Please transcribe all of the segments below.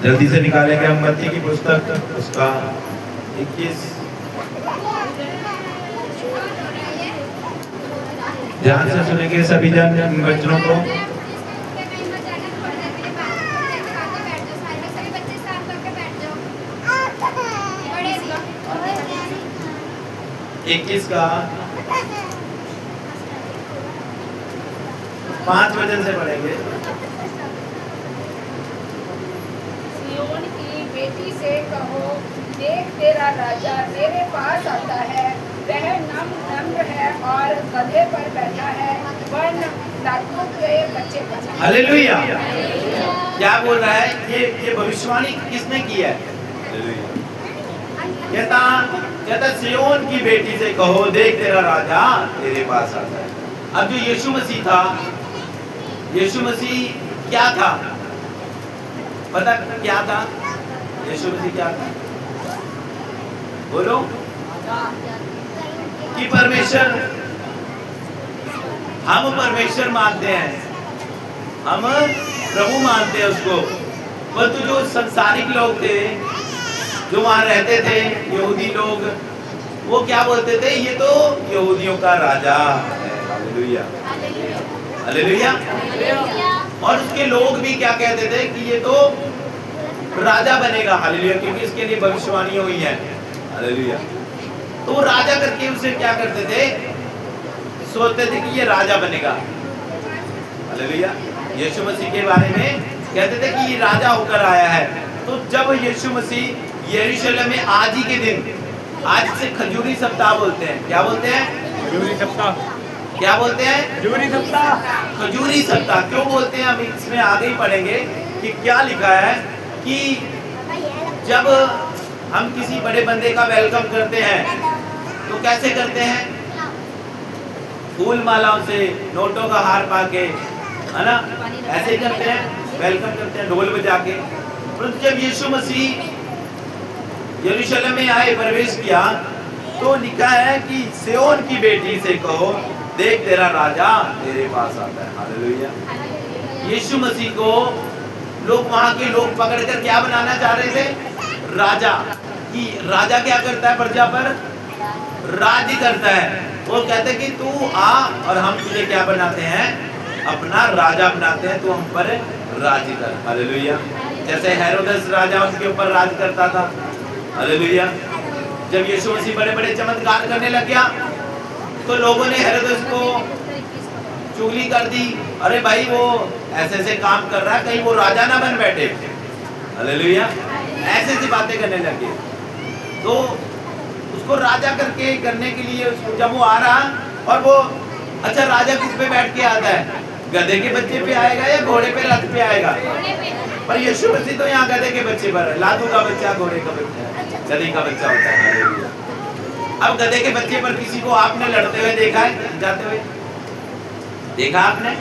जल्दी से निकालेंगे हम मत्ती की पुस्तक उसका 21। ध्यान से सुनेंगे सभी जन बच्चों को। 21 का 5 वचन से पढ़ेंगे। सिय्योन की बेटी से कहो, देख तेरा राजा तेरे पास आता है, वह नम्र है और गधे पर बैठा है, वह लातों के बच्चे पर। हालेलुया। क्या बोल रहा है? ये भविष्यवाणी किसने की है? कहता सिय्योन की बेटी से कहो, देख तेरा राजा तेरे पास आता है। अब जो यीशु मसीह था, यीशु मसीह क्या था? पता क्या था? यीशु मसीह क्या था? बोलो। कि परमेश्वर, हम परमेश्वर मानते हैं, हम प्रभु मानते हैं उसको। परंतु जो संसारिक लोग थे, जो वहां रहते थे, यहूदी लोग, वो क्या बोलते थे? ये तो यहूदियों का राजा है। Hallelujah, hallelujah. और उसके लोग भी क्या कहते थे? कि ये तो राजा बनेगा। हालेलुया, क्योंकि इसके लिए भविष्यवाणी हुई है। हालेलुया। तो वो राजा करके उसे क्या करते थे? सोचते थे कि ये राजा बनेगा। हालेलुया। यीशु मसीह के बारे में कहते थे कि ये राजा होकर आया है। तो जब यीशु मसीह यरूशलेम में आज ही के दिन, आज से खजूरी सप्ताह बोलते हैं। क्या बोलते हैं? खजूरी सप्ताह। क्या बोलते हैं? खजूरी सप्ताह। खजूरी सप्ताह क्यों बोलते हैं? हम इसमें आगे ही पढ़ेंगे कि क्या लिखा है। कि जब हम किसी बड़े बंदे का वेलकम करते हैं तो कैसे करते हैं? फूल मालाओं से, नोटों का हार पाके, है ना, ऐसे करते हैं, वेलकम करते हैं ढोल बजा के। परंतु जब यीशु मसीह यरूशलेम में आए, प्रवेश किया, तो लिखा है कि सिय्योन की बेटी से कहो, देख तेरा राजा तेरे पास आता है। हालेलुया। यीशु मसीह को लोग, वहां के लोग पकड़कर क्या बनाना चाह रहे थे? राजा। कि राजा क्या करता है? प्रजा पर राज्य करता है। वो कहते कि तू आ और हम तुझे क्या बनाते हैं? अपना राजा बनाते हैं, तू हम पर राज्य कर। हालेलुया। जैसे हेरोदेस राजा उनके ऊपर राज करता था। हालेलुया। जब यीशु मसीह बड़े बड़े चमत्कार करने लग गया तो लोगों ने हेरोदेस को चुगली कर दी। अरे भाई, वो ऐसे ऐसे काम कर रहा है, कहीं वो राजा ना बन बैठे। हालेलुया। ऐसे ऐसी बातें करने लगे। तो उसको राजा करने के लिए उसको, जब वो आ रहा, और वो, अच्छा, राजा किस पे बैठ के आता है? गधे के बच्चे पे आएगा या घोड़े पे, रथ पे आएगा? पर यीशु मसीह तो यहाँ गधे के बच्चे पर है। लातू का बच्चा घोड़े का बच्चा है, गधे का बच्चा होता है। हालेलुया। अब गधे के बच्चे पर किसी को आपने लड़ते हुए देखा है? जाते हुए देखा आपने?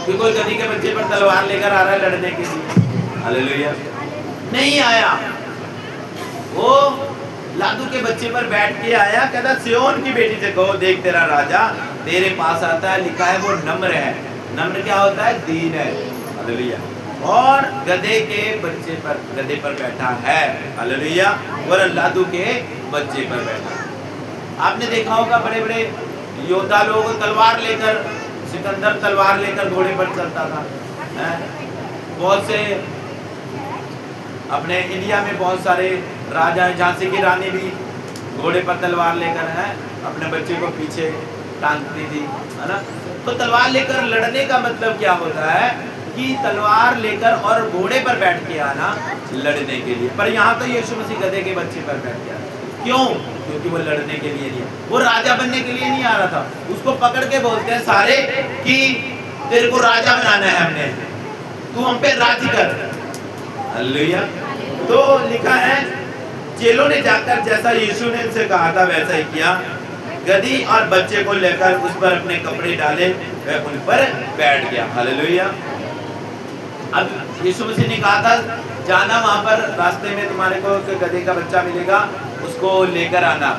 कि कोई गधे के बच्चे पर तलवार लेकर आ रहा है लड़ने के लिए? हालेलुया। नहीं आया। वो लादू के बच्चे पर बैठ के आया। कहता सिय्योन की बेटी से कहो, देख तेरा राजा तेरे पास आता है। लिखा है वो नम्र है। नम्र क्या होता है? दीन है। हालेलुया। और गधे के बच्चे पर, गधे पर बैठा है। हालेलुया। और लादू के बच्चे पर बैठा। आपने देखा होगा बड़े बड़े योद्धा लोग तलवार लेकर, सिकंदर तलवार लेकर घोड़े पर चलता था। बहुत से अपने इंडिया में बहुत सारे राजा हैं। झांसी की रानी भी घोड़े पर तलवार लेकर है अपने बच्चे को पीछे टांगती थी, है ना। तो तलवार लेकर लड़ने का मतलब क्या होता है? कि तलवार लेकर और घोड़े पर बैठ के आना लड़ने के लिए। पर यहाँ तो यीशु मसीह गधे के बच्चे पर बैठ के आया। क्यों? क्योंकि वो लड़ने के लिए नहीं, वो राजा बनने के लिए नहीं आ रहा था। उसको पकड़ के बोलते हैं सारे कि तेरे को राजा बनाना है हमने, तू हम पे राज कर। हालेलुया। तो लिखा है चेलों ने जाकर जैसा यीशु ने उनसे कहा था वैसा ही किया। गधी और बच्चे को लेकर उस पर अपने कपड़े डाले, वह उन पर बैठ गया। हालेलुया। अब यीशु मसीह ने कहा था जाना, वहां पर रास्ते में तुम्हारे को गधे का बच्चा मिलेगा, उसको लेकर आना।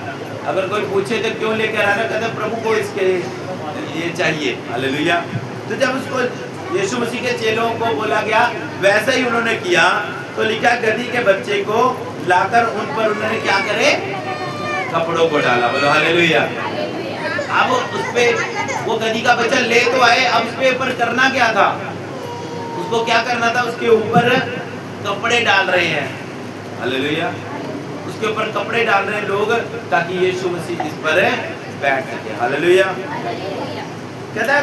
अगर कोई पूछे तो क्यों लेकर आना? कहते प्रभु को इसके ये चाहिए। हालेलुया। तो जब उसको यीशु मसीह के चेलों को बोला गया, वैसा ही उन्होंने किया। तो लिखा गधी के बच्चे को लाकर उन पर उन्होंने क्या करे, कपड़ों को डाला। बोलो हालेलुया। अब उस पे वो गधी का बच्चा ले तो आए, अब उसके ऊपर करना क्या था, उसको क्या करना था, उसके ऊपर कपड़े डाल रहे हैं। हालेलुया। उसके ऊपर कपड़े डाल रहे हैं लोग, ताकि यीशु मसीह इस पर बैठ सके। हालेलुया। कहता है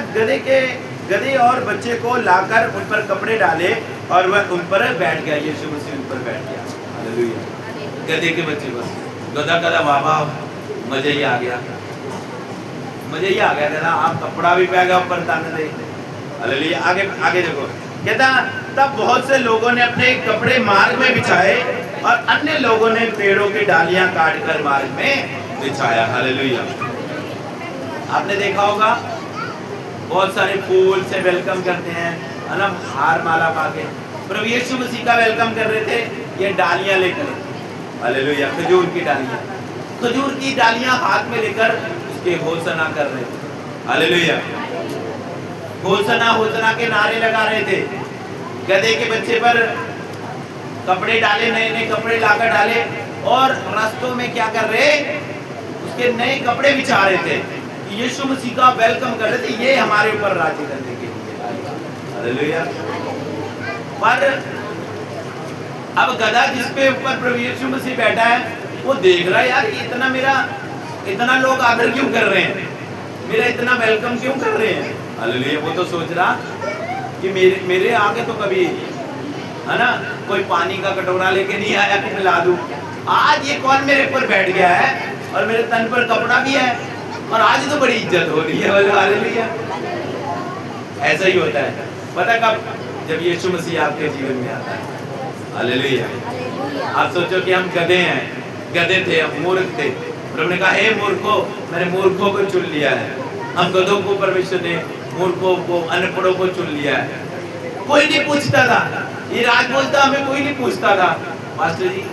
गधे और बच्चे को लाकर उन पर कपड़े डाले और वह उन पर बैठ गया। यीशु मसीह उन पर बैठ गया। हालेलुया। गधे के बच्चे बस गधा वाह वाह, मजा ही आ गया, मजा ही आ गया। कहता आप कपड़ा भी पहन गया ऊपर ताने दे। हालेलुया। आगे देखो, कहता तब बहुत से लोगों ने अपने कपड़े मार्ग में बिछाए और अन्य लोगों ने पेड़ों की डालियां काटकर मार्ग में बिछाया। हालेलुया। आपने देखा होगा बहुत सारे फूल से वेलकम करते हैं, है ना, हार माला पाके। प्रभु यीशु मसीह का वेलकम कर रहे थे ये डालियां लेकर। हालेलुया। खजूर की डालियां हाथ में लेकर उसके होसना कर रहे थे। हालेलुया। होसना के नारे लगा रहे थे। गधे के बच्चे पर कपड़े डाले, नए नए कपड़े लाकर डाले, और रास्तों में क्या कर रहे, उसके नए कपड़े बिछा रहे थे। यीशु मसीह का वेलकम कर रहे थे, ये हमारे ऊपर राज्य करने के लिए। हालेलुया। पर अब गधा जिसपे ऊपर प्रभु यीशु मसीह बैठा है, वो देख रहा है, यार इतना लोग आदर क्यों कर रहे हैं, मेरा इतना वेलकम क्यों कर रहे हैं। हालेलुया। वो तो सोच रहा कि मेरे आगे तो कभी, है ना, कोई पानी का कटोरा लेके नहीं आया कि पिला दूं। आज ये कौन मेरे ऊपर बैठ गया है और मेरे तन पर कपड़ा भी है, और आज तो बड़ी इज्जत हो रही है। बोलो हालेलुया। ऐसा ही होता है, पता कब, जब यीशु मसीह आपके जीवन में आता है। हालेलुया। आप सोचो कि हम गधे हैं, गधे थे, हम मूर्ख थे। प्रभु ने कहा, हे मूर्खों, मैंने मूर्खों को चुन लिया है। हम गधों को परमेश्वर ने, मूर्खों को, अनपढ़ों को चुन लिया है। कोई नहीं पूछता था, ये राज बोलता हमें कोई नहीं पूछता था, मास्टर जी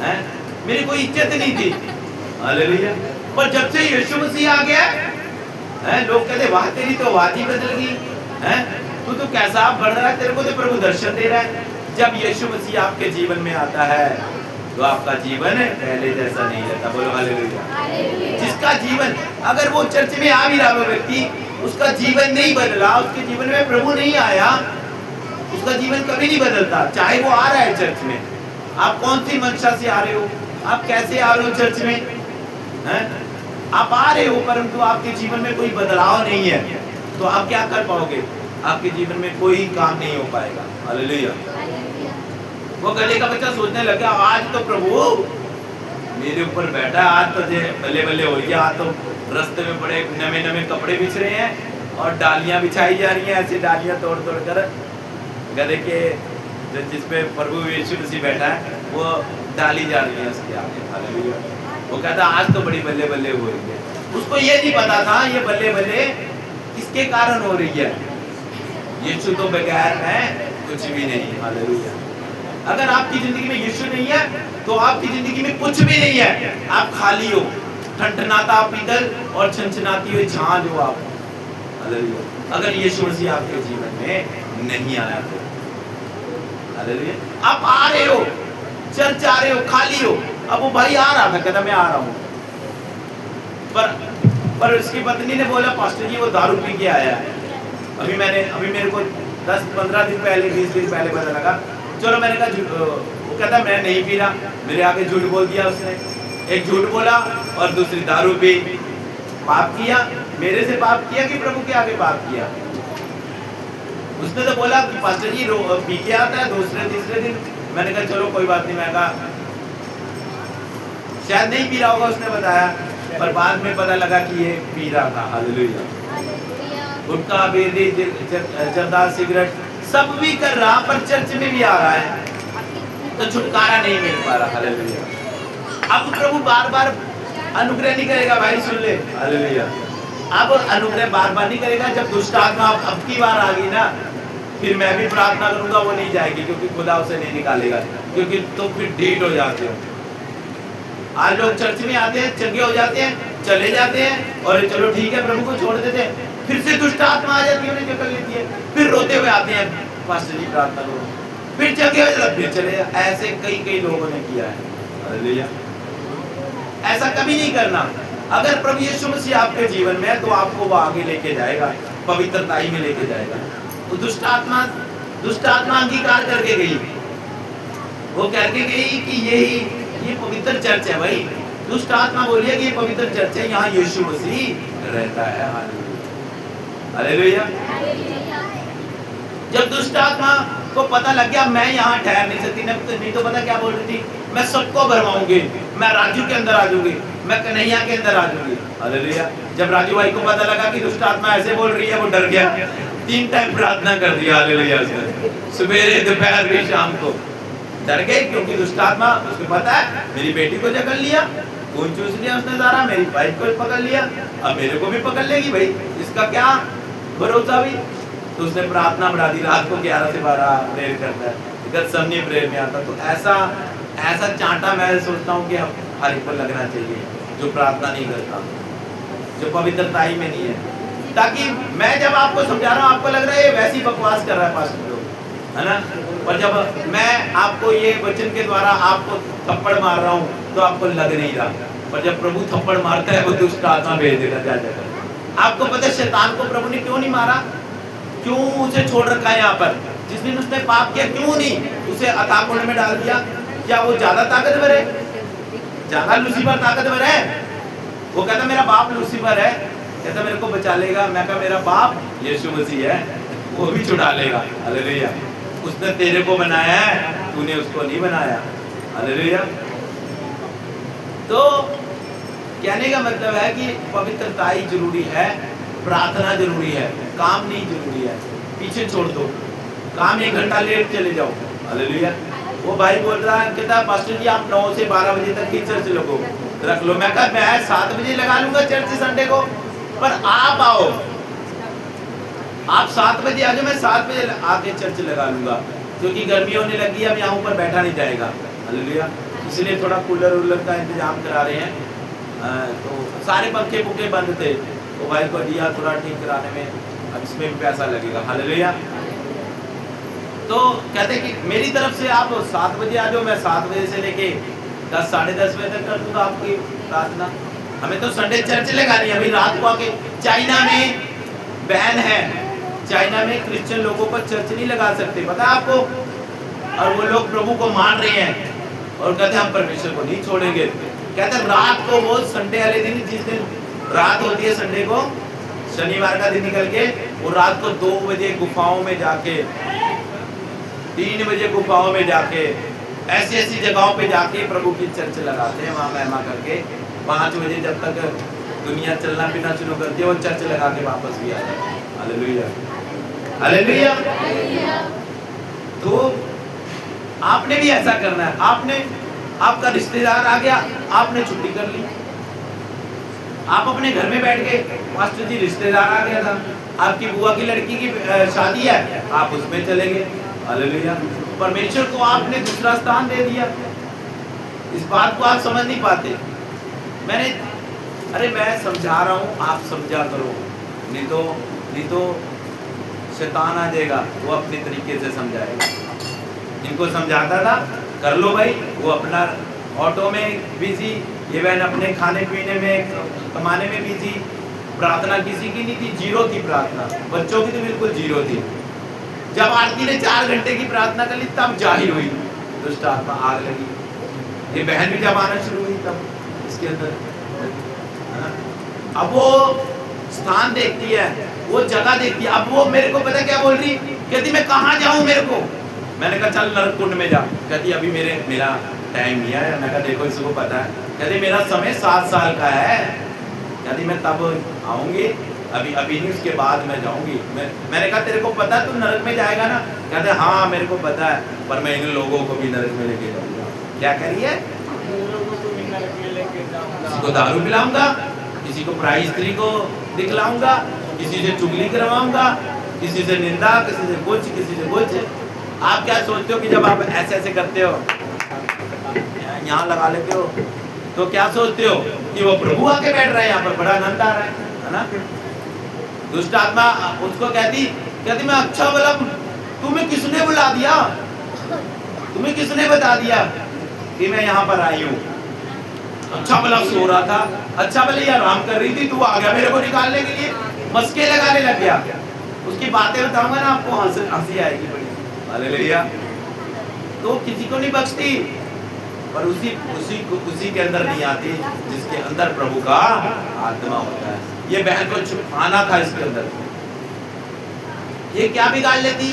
हैं, मेरी कोई इज्जत नहीं थी। हालेलुया। पर जब से यीशु मसीह आ गया है, लोग कहते वाह तेरी तो बात ही बदल गई है, तू तो कैसा बढ़ रहा है, तेरे को तो प्रभु दर्शन दे रहा है। जब यीशु मसीह आपके जीवन में आता है तो आपका जीवन पहले जैसा नहीं रहता। बोलो हालेलुया। जिसका जीवन, अगर वो चर्च में आ भी रहा हो व्यक्ति, उसका जीवन नहीं बदला, उसके जीवन में प्रभु नहीं आया, उसका जीवन कभी नहीं बदलता। चाहे वो आ रहा है चर्च में, आप कौन सी मंशा से आ रहे हो, आप कैसे आ रहे हो चर्च में, हैं? आप आ रहे हो, परंतु आपके जीवन में कोई बदलाव नहीं है, तो आप क्या कर पाओगे, आपके जीवन में कोई काम नहीं हो पाएगा। हालेलुया। वो गधे का बच्चा सोचने लगा, आज तो प्रभु मेरे ऊपर बैठा, आज तो बल्ले बल्ले हो गया, आज तो रास्ते में बड़े नवे नवे कपड़े बिछ रहे हैं और डालियां बिछाई जा रही हैं, ऐसी डालियां तोड़ तोड़ कर गधे के जिसपे प्रभु यीशु मसीह बैठा है वो डाली जा रही है उसके आगे। हालेलुया। वो कहता आज तो बड़ी बल्ले बल्ले हो रही है। उसको ये नहीं पता था ये बल्ले बल्ले किसके कारण हो रही है। यीशु तो बगैर है कुछ भी नहीं। हालेलुया। अगर आपकी जिंदगी में यीशु नहीं है तो आपकी जिंदगी में कुछ भी नहीं है, आप खाली हो, ठनठनाता पीतल और छनछनाती हुई झांझ हो आप। हालेलुया। अगर यीशु मसीह आपके जीवन में नहीं आया तो। हालेलुया। आप आ रहे हो, चर्च आ रहे हो, खाली हो। अब वो भाई आ रहा था, कहता मैं आ रहा हूँ, पर उसकी पत्नी ने बोला पास्टर जी वो दारू पी के आया है। अभी मेरे को 10-15 दिन पहले, 20 दिन पहले पता लगा। चलो मैंने कहा, वो कहता मैं नहीं पी रहा, मेरे आगे झूठ बोल दिया उसने। एक झूठ बोला और दूसरी दारू पी। पाप किया, मेरे से पाप किया कि प्रभु के आगे पाप किया। उसने तो बोला कि पास्टर जी पी के आता है दूसरे तीसरे दिन। मैंने कहा चलो कोई बात नहीं। मैं कहा शायद नहीं पी रहा होगा, उसने बताया, पर बाद में पता लगा कि ये पी रहा था। हालेलुया। गुटखा, बीड़ी, जर्दा, सिगरेट सब भी कर रहा, पर चर्च में भी आ रहा है तो छुटकारा नहीं मिल पा रहा। हालेलुया। अब प्रभु बार बार अनुग्रह नहीं करेगा भाई, सुन ले। हालेलुया। अब अनुग्रह बार बार नहीं करेगा। जब दुष्ट आत्मा अब की बार आ गई ना, फिर मैं भी प्रार्थना करूंगा, वो नहीं जाएगी, क्योंकि खुदा उसे नहीं निकालेगा, क्योंकि तो फिर ढीठ हो जाते हो। आज लोग चर्च में आते हैं, चंगे हो जाते हैं, चले जाते हैं, और चलो ठीक है प्रभु को छोड़ देते हैं, फिर से दुष्ट आत्मा आ जाती है, उन्हें जकड़ लेती है, फिर रोते हुए आते हैं, पास्टर जी प्रार्थना करो, फिर जगे हुए फिर चले। ऐसे कई लोगों ने किया है। हालेलुया। ऐसा कभी नहीं करना। अगर प्रभु यीशु मसीह आपके जीवन में है तो आपको वो आगे लेके जाएगा, पवित्रताई में लेके जाएगा। तो दुष्ट आत्मा अंगीकार करके गई, वो करके गई कि ये पवित्र चर्च है भाई। दुष्ट आत्मा बोलिए कि ये पवित्र चर्च है, यहाँ यीशु मसीह रहता है। हालेलुया। जब दुष्ट आत्मा को पता लग गया मैं यहाँ ठहर नहीं सकती, नहीं तो पता क्या बोल रही थी, मैं सबको भरमाऊंगी, मैं राजू के अंदर आ जाऊंगी, मैं कन्हैया के अंदर आ जाऊंगी। हालेलुया। जब राजू भाई को पता लगा कि दुष्ट आत्मा ऐसे बोल रही है, वो डर गया, 3 टाइम प्रार्थना कर दिया। हालेलुया। सवेरे, दोपहर भी, शाम को डर गए, क्योंकि दुष्ट आत्मा उसको पता है मेरी बेटी को जकड़ लिया, खून चूस लिया उसने सारा, मेरी वाइफ को पकड़ लिया, अब मेरे को भी पकड़ लेगी भाई, इसका क्या भरोसा भी। तो उसने प्रार्थना बढ़ा दी, रात को 11 से 12 प्रेयर करता है, गतसमनी प्रेयर में आता। तो ऐसा चांटा मैं सोचता हूँ कि हर एक पर लगना चाहिए जो प्रार्थना नहीं करता, जो पवित्रताई में नहीं है। ताकि मैं जब आपको समझा रहा हूँ आपको लग रहा है ये वैसी बकवास कर रहा है पास्टर लोग, है ना, और जब मैं आपको ये वचन के द्वारा आपको थप्पड़ मार रहा हूँ तो आपको लग नहीं रहा, पर जब प्रभु थप्पड़ मारता है वो दुष्ट आत्मा भेज देगा जा जाकर। आपको पता है शैतान को प्रभु ने क्यों नहीं मारा, क्यों उसे छोड़ रखा है यहाँ पर? जिस दिन उसने पाप किया क्यों नहीं उसे अथाह कुंड में डाल दिया? क्या वो ज्यादा ताकतवर है? ज्यादा लूसीफर ताकतवर है? वो कहता मेरा बाप लूसीफर है, कहता मेरे को बचा लेगा। मैं कहा मेरा बाप यीशु मसीह है, वो भी छुड़ा लेगा। हालेलुया। उसने तेरे को बनाया है, तूने उसको नहीं बनाया। हालेलुया। तो कहने का मतलब है कि पवित्रताई जरूरी है, प्रार्थना जरूरी है, काम नहीं जरूरी है। पीछे छोड़ दो काम, 1 घंटा लेट चले जाओ। हालेलुया। वो भाई बोल रहा है, कहता पास्टर जी आप 9 से 12 बजे तक की चर्च रख लो। मैं कहा मैं 7 बजे लगा लूंगा चर्च संडे को, पर आप आओ, आप 7 बजे आ जाओ, मैं 7 बजे आके चर्च लगा लूंगा, क्योंकि गर्मी होने लगी है, अब यहाँ ऊपर बैठा नहीं जाएगा। हालेलुया। इसलिए थोड़ा कूलर वूलर का इंतजाम करा रहे हैं। तो सारे पंखे पुखे बंद थे, तो भाई को दिया थोड़ा ठीक कराने में, अब इसमें भी पैसा लगेगा। हालेलुया। तो कहते कि मेरी तरफ से आप 7 बजे आ जाओ, मैं 7 बजे से लेके 10 साढ़े 10 बजे तक कर दूंगा आपकी प्रार्थना। हमें तो संडे चर्च लगानी है। अभी रात को आके चाइना में बैन है, चाइना में क्रिश्चियन लोगों को चर्च नहीं लगा सकते, पता है आपको? और वो लोग प्रभु को मान रहे हैं और कहते हैं हम परमेश्वर को नहीं छोड़ेंगे। कहते हैं रात को वो संडे वाले दिन, जिस दिन रात होती है संडे को, शनिवार का दिन निकल के, वो रात को 2 बजे गुफाओं में जाके, 3 बजे गुफाओं में जाके, ऐसी जगहों पे जाके प्रभु की चर्च लगाते हैं, वहाँ महिमा करके 5 बजे जब तक दुनिया चलना फिरना शुरू करती है, वो चर्च लगा के वापस भी आ जाते हैं। हालेलुया। हालेलुया। तो आपने भी ऐसा करना है। आपका रिश्तेदार आ गया, आपने छुट्टी कर ली, आप अपने घर में बैठ गए, मास्टर जी रिश्तेदार आ गया था, आपकी बुआ की लड़की की शादी है, आप उसमें चले गए। हालेलुया। परमेश्वर को आपने दूसरा स्थान दे दिया। इस बात को आप समझ नहीं पाते। मैं समझा रहा हूँ, आप समझा करो, नहीं तो शैतान आ जाएगा, वो अपने तरीके से समझाएगा। इनको समझाता था कर लो भाई, वो अपना ऑटो में बिजी, ये बहन अपने खाने पीने में कमाने में बिजी, प्रार्थना किसी की नहीं थी, 0 थी प्रार्थना, बच्चों की तो बिल्कुल 0 थी। जब आरती ने 4 घंटे की प्रार्थना कर ली तब जाहिर हुई दुष्ट आत्मा, आग लगी। ये बहन भी जब आना शुरू हुई तब इसके अंदर, है ना? अब वो स्थान देखती है, वो जगह देखती है। अब वो मेरे को पता क्या बोल रही, कहती मैं कहाँ जाऊँ मेरे को? मैंने कहा चल नरक कुंड में जा। कहती अभी मेरा टाइम नहीं है। मैं कहा देखो इसको पता है। कहती मेरा समय 7 साल का है। कहती मैं तब आऊँगी, अभी नहीं, उसके बाद मैं जाऊँगी। मैंने कहा तेरे को पता तू नरक में जाएगा ना? कहते हाँ मेरे को पता है, पर मैं इन लोगों को भी नरक में लेके जाऊँगा। क्या कह रही है? किसी को दारू पिलाऊंगा, किसी को पराई स्त्री को दिखलाऊंगा, किसी से चुगली करवाऊंगा, किसी से निंदा, किसी से कुछ। आप क्या सोचते हो कि जब आप ऐसे करते हो, यहाँ लगा लेते हो, तो क्या सोचते हो कि वो प्रभु आके बैठ रहे हैं यहाँ पर, बड़ा आनंद आ रहा है ना? दुष्ट आत्मा उसको कहती मैं अच्छा भला, तुम्हें किसने बुला दिया, तुम्हें किसने बता दिया कि मैं यहाँ पर आई हूँ? अच्छा भला सो रहा था, अच्छा भला ये आराम कर रही थी, तू आ गया मेरे को निकालने के लिए, मस्के लगाने लग गया। उसकी बातें बताऊंगा ना आपको, हंसी आएगी बड़ी। हालेलुया। तो किसी को नहीं बख्शती, पर उसी के अंदर नहीं आती जिसके अंदर प्रभु का आत्मा होता है। ये बहन को छुपाना था इसके अंदर। ये क्या बिगाड़ लेती?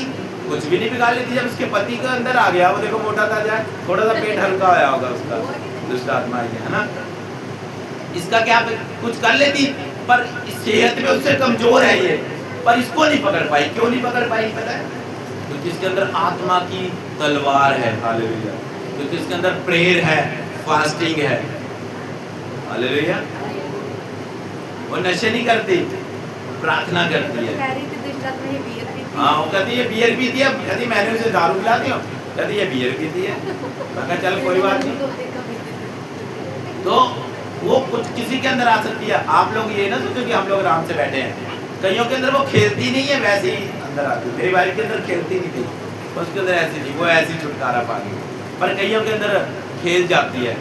कुछ भी नहीं बिगाड़ लेती। जब उसके पति के अंदर आ गया, वो देखो मोटा था जाए, थोड़ा सा पेट हल्का होया होगा उसका, दुष्ट आत्मा है ना। इसका क्या कुछ कर लेती, पर सेहत में उससे कमजोर है ये, पर इसको नहीं पकड़ पाई। क्यों नहीं पकड़ पाई पता है? क्योंकि इसके अंदर आत्मा की तलवार है। हालेलुया। क्योंकि इसके अंदर प्रेयर है, फास्टिंग है। हालेलुया। वो नशे नहीं करती, प्रार्थना करती है। हाँ, वो कहती है बियर पीती है, कहती मैंने उसे दारू पिला दी, कहती है बियर पीती है। मैं कहा चल कोई बात नहीं। तो वो कुछ किसी के अंदर आ सकती है। आप लोग ये ना सोचो कि हम लोग आराम से बैठे हैं। कईयों के अंदर वो खेलती नहीं है, वैसे ही अंदर आती। मेरी वाइफ के अंदर खेलती नहीं थी, उसके अंदर ऐसी थी, वो ऐसी छुटकारा पा गई। पर कईयों के अंदर खेल जाती है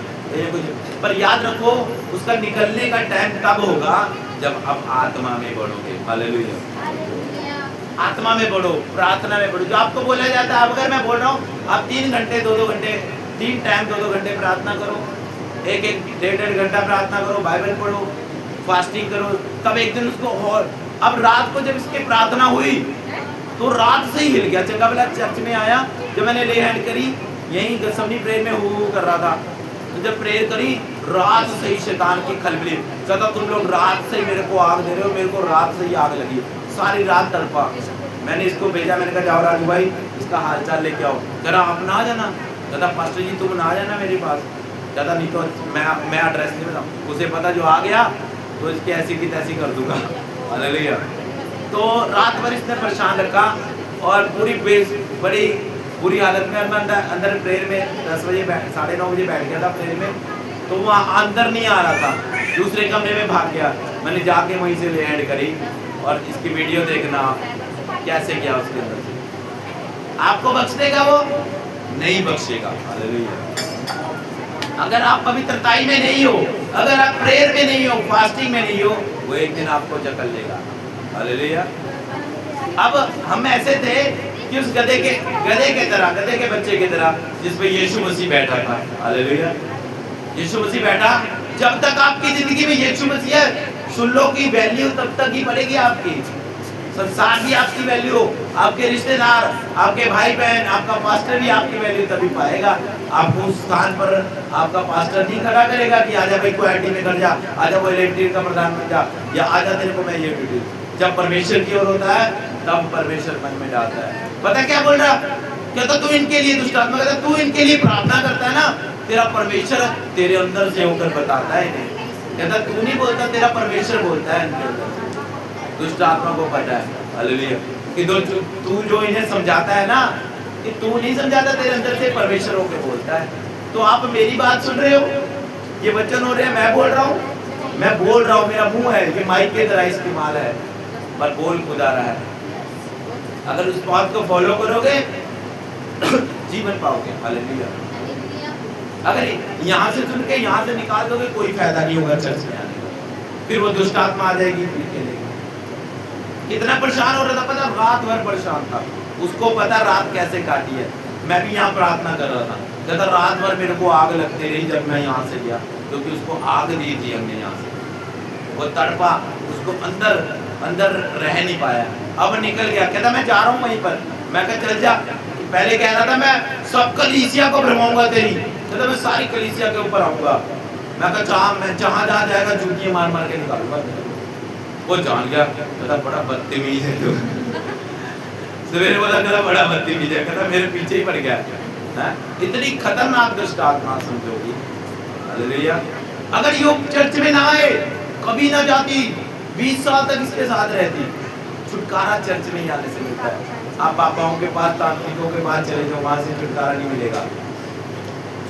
कुछ। पर याद रखो, उसका निकलने का टाइम तब होगा जब आप आत्मा में बढ़ोगे। हालेलुया। आत्मा में बढ़ो, प्रार्थना में बढ़ो। जो आपको बोला जाता है, अब अगर मैं बोल रहा हूँ आप 3 घंटे 2-2 घंटे 3 टाइम 2-2 घंटे प्रार्थना करो, 1-1 1.5 घंटा प्रार्थना करो, बाइबल पढ़ो, फास्टिंग करो, तब एक दिन उसको। और अब रात को जब इसकी प्रार्थना हुई तो रात से ही हिल गया। चंगा भला चर्च में आया, जब मैंने ले हैंड करी, यहीं गसमनी प्रेयर में हु कर रहा था, तो जब प्रेयर करी रात से ही शैतान की खलबली, कहता तुम लोग रात से ही मेरे को आग दे रहे हो। मेरे को रात से ही आग लगी, सारी रात तड़पा। मैंने इसको भेजा, मैंने कहा जाओ राजू भाई इसका हालचाल लेके आओ। कह रहा आप ना जाना, कहता पास्टर जी तुम ना जाना मेरे पास, कहता नहीं तो मैं एड्रेस नहीं बताऊँ। उसे पता जो आ गया तो इसकी ऐसी की तैसी कर दूंगा। हालेलुया। तो रात भर इसने परेशान रखा और बड़ी बुरी हालत में अंदर प्रेयर में 10 बजे 9:30 बजे बैठ गया था प्रेयर में। तो वहाँ अंदर नहीं आ रहा था, दूसरे कमरे में भाग गया। मैंने जाके वहीं से ले हैंड करी और इसकी वीडियो देखना कैसे गया उसके अंदर से। आपको बख्श देगा वो? नहीं बख्शेगा। हालेलुया। अगर आप पवित्रताई में नहीं हो, अगर आप प्रेयर में नहीं हो, फास्टिंग में नहीं हो, वो एक दिन आपको जकड़ लेगा। हालेलुया। अब हम ऐसे थे कि उस गधे के बच्चे की तरह जिस पे यीशु मसीह बैठा था। हालेलुया। यीशु मसीह बैठा। जब तक आपकी जिंदगी में यीशु मसीह है, सुन लो की वैल्यू तब तक ही बढ़ेगी आपकी। संसार भी आपकी वैल्यू, आपके रिश्तेदार, आपके भाई बहन, आपका पास्टर भी आपकी वैल्यू तभी पाएगा। आपको उस स्थान पर आपका पास्टर नहीं खड़ा करेगा कि आजा भाई को आईटी में कर जा, आजा वो इलेक्ट्रिक का प्रधान बन जा, या आजा तेरे को मैं ये ड्यूटी। जब परमेश्वर की ओर होता है तब परमेश्वर मन में डालता है। पता क्या बोल रहा? कहता तू इनके लिए, दुष्ट आत्मा कहता तू इनके लिए प्रार्थना करता है ना, तेरा परमेश्वर तेरे अंदर से होकर बताता है इन्हें। कहता तू नहीं बोलता, तेरा परमेश्वर बोलता है इनके अंदर। दुष्ट आत्मा को पता है। हालेलुया। कि तू जो इन्हें समझाता है ना, कि तू नहीं समझाता, तेरे अंदर से परमेश्वर होकर बोलता है। तो आप मेरी बात सुन रहे हो, ये वचन हो रहे हैं, मैं बोल रहा हूँ, मेरा मुंह है, ये माइक के तरह इस्तेमाल है, पर बोल खुदा रहा है। अगर उस बात को फॉलो करोगे जीवन पाओगे। हालेलुया। अगर यहाँ से सुन के यहाँ से निकाल दोगे, कोई फायदा नहीं होगा चर्च में आने का। फिर वो दुष्ट आत्मा आ जाएगी, फिर खेलेगी। कितना परेशान हो रहा था पता, रात भर परेशान था। उसको पता रात कैसे काटी है। मैं भी यहाँ प्रार्थना कर रहा था, कहता रात भर मेरे को आग लगती रही जब मैं यहाँ से गया, क्योंकि उसको आग दी थी हमने यहाँ से। वो तड़पा, उसको अंदर रह नहीं पाया। अब निकल गया, कहता मैं जा रहा हूँ वहीं पर। मैं कहा चल जा। पहले कह रहा था मैं सब कलीसिया को भरमाऊंगा तेरी, कहता मैं सारी कलीसिया के ऊपर आऊंगा। मैं कहा मैं जहाँ जाएगा जूतियाँ मार मार के निकालूंगा। वो जान गया, कहता बड़ा बदतमीज है तू। सवेरे बोला कहता बड़ा बदतमीज है, कहता मेरे पीछे ही पड़ गया है। इतनी खतरनाक दुष्ट आत्मा समझोगी। हालेलुया। अगर योग चर्च में ना आए, कभी ना जाती, 20 साल तक इसके साथ रहती, छुटकारा चर्च में ही आने से मिलता है। आप पापाओं के पास, तांत्रिकों के पास चले जाओ, वहां से छुटकारा नहीं मिलेगा।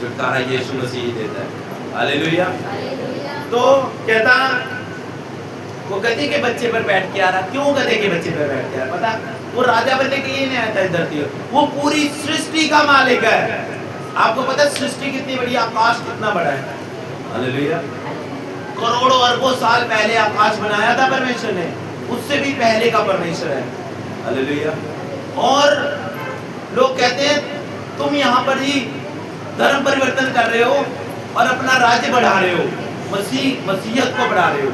छुटकारा यीशु मसीह ही देता है। हालेलुया। तो कहता वो गधे के बच्चे पर बैठ के आ रहा। क्यों गधे के बच्चे पर बैठ के आ रहा? पता, वो राजा बनने के लिए नहीं आया था इस धरती पर, वो पूरी सृष्टि का मालिक है। आपको पता है सृष्टि कितनी बड़ी, आकाश कितना बड़ा है? हालेलुया। करोड़ों अरबों साल पहले आकाश बनाया था परमेश्वर ने, उससे भी पहले का परमेश्वर है। हालेलुया। और लोग कहते हैं तुम यहाँ पर ही धर्म परिवर्तन कर रहे हो और अपना राज्य बढ़ा रहे हो, मसीहत को बढ़ा रहे हो।